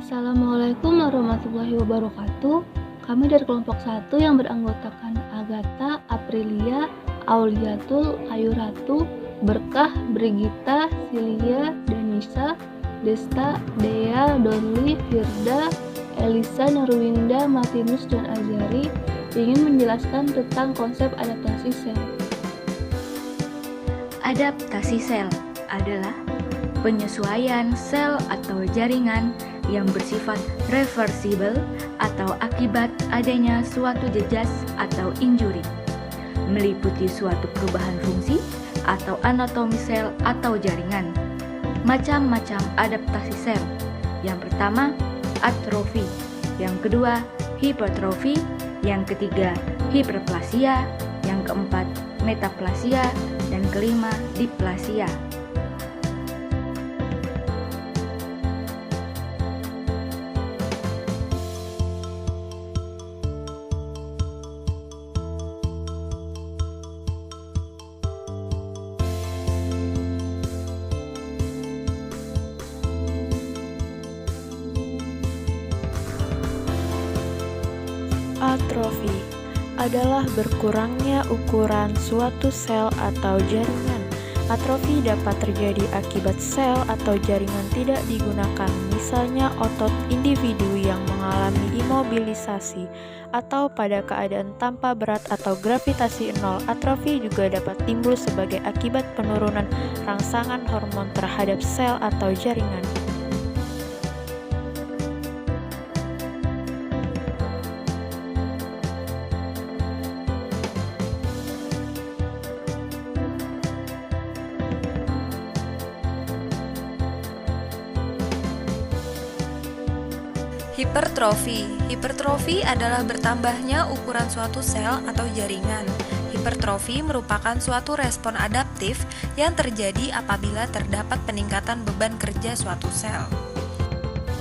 Assalamualaikum warahmatullahi wabarakatuh. Kami dari kelompok 1 yang beranggotakan Agatha, Aprilia, Auliatul, Ayu Ratu, Berkah, Brigita, Silia, Danisa, Desta, Dea, Donli, Firda, Elisa, Nurwinda, Martinus, dan Azari ingin menjelaskan tentang konsep adaptasi sel. Adaptasi sel adalah penyesuaian sel atau jaringan yang bersifat reversibel atau akibat adanya suatu jejas atau injuri, meliputi suatu perubahan fungsi atau anatomi sel atau jaringan. Macam-macam adaptasi sel. Yang pertama, atrofi. Yang kedua, hipertrofi. Yang ketiga, hiperplasia. Yang keempat, metaplasia. Dan kelima, diplasia. Atrofi adalah berkurangnya ukuran suatu sel atau jaringan. Atrofi dapat terjadi akibat sel atau jaringan tidak digunakan, misalnya otot individu yang mengalami imobilisasi atau pada keadaan tanpa berat atau gravitasi nol. Atrofi juga dapat timbul sebagai akibat penurunan rangsangan hormon terhadap sel atau jaringan. Hipertrofi. Hipertrofi adalah bertambahnya ukuran suatu sel atau jaringan. Hipertrofi merupakan suatu respon adaptif yang terjadi apabila terdapat peningkatan beban kerja suatu sel.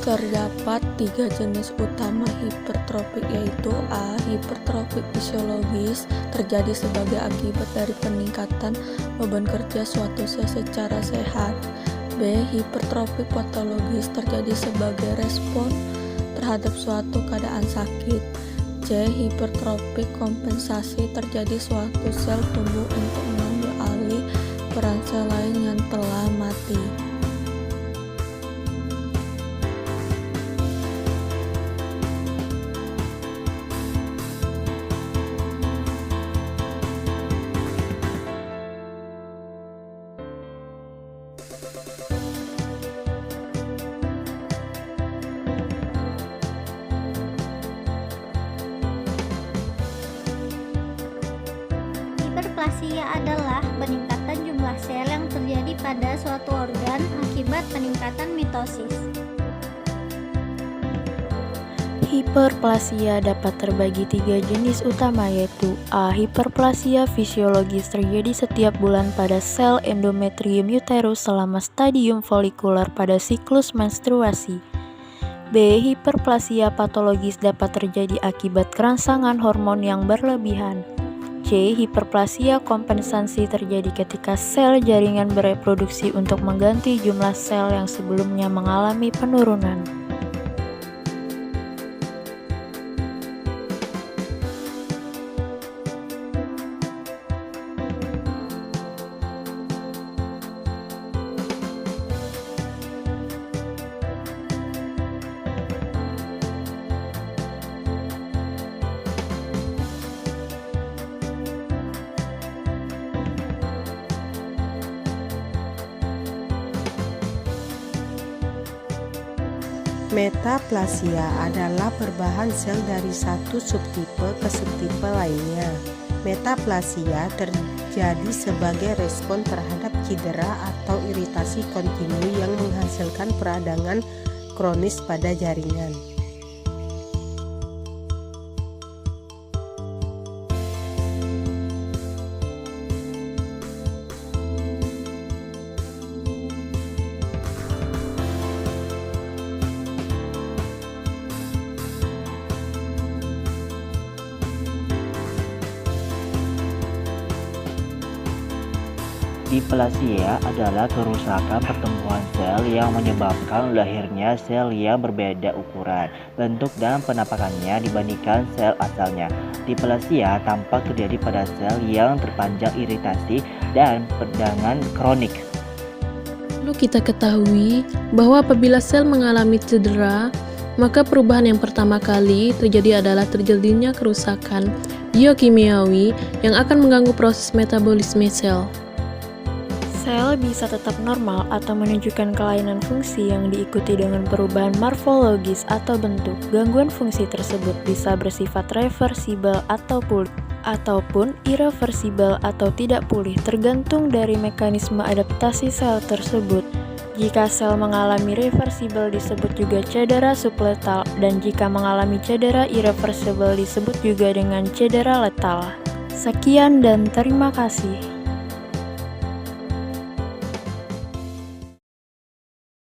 Terdapat 3 jenis utama hipertrofi, yaitu A. Hipertrofi fisiologis terjadi sebagai akibat dari peningkatan beban kerja suatu sel secara sehat. B. Hipertrofi patologis terjadi sebagai respon terhadap suatu keadaan sakit. C. Hipertrofi kompensasi terjadi suatu sel tumbuh untuk mengambil alih peran sel lain yang telah mati. Hiperplasia adalah peningkatan jumlah sel yang terjadi pada suatu organ akibat peningkatan mitosis. Hiperplasia dapat terbagi 3 jenis utama, yaitu A. Hiperplasia fisiologis terjadi setiap bulan pada sel endometrium uterus selama stadium folikuler pada siklus menstruasi. B. Hiperplasia patologis dapat terjadi akibat kerangsangan hormon yang berlebihan. C. Hiperplasia kompensasi terjadi ketika sel jaringan bereproduksi untuk mengganti jumlah sel yang sebelumnya mengalami penurunan. Metaplasia adalah perubahan sel dari satu subtipe ke subtipe lainnya. Metaplasia terjadi sebagai respon terhadap cedera atau iritasi kontinu yang menghasilkan peradangan kronis pada jaringan. Diplasia adalah kerusakan pertumbuhan sel yang menyebabkan lahirnya sel yang berbeda ukuran, bentuk, dan penampakannya dibandingkan sel asalnya. Diplasia tampak terjadi pada sel yang terpanjang iritasi dan peradangan kronik. Perlu kita ketahui bahwa apabila sel mengalami cedera, maka perubahan yang pertama kali terjadi adalah terjadinya kerusakan biokimiawi yang akan mengganggu proses metabolisme sel. Sel bisa tetap normal atau menunjukkan kelainan fungsi yang diikuti dengan perubahan morfologis atau bentuk. Gangguan fungsi tersebut bisa bersifat reversibel atau pulih, ataupun irreversibel atau tidak pulih, tergantung dari mekanisme adaptasi sel tersebut. Jika sel mengalami reversibel disebut juga cedera subletal, dan jika mengalami cedera irreversibel disebut juga dengan cedera letal. Sekian dan terima kasih.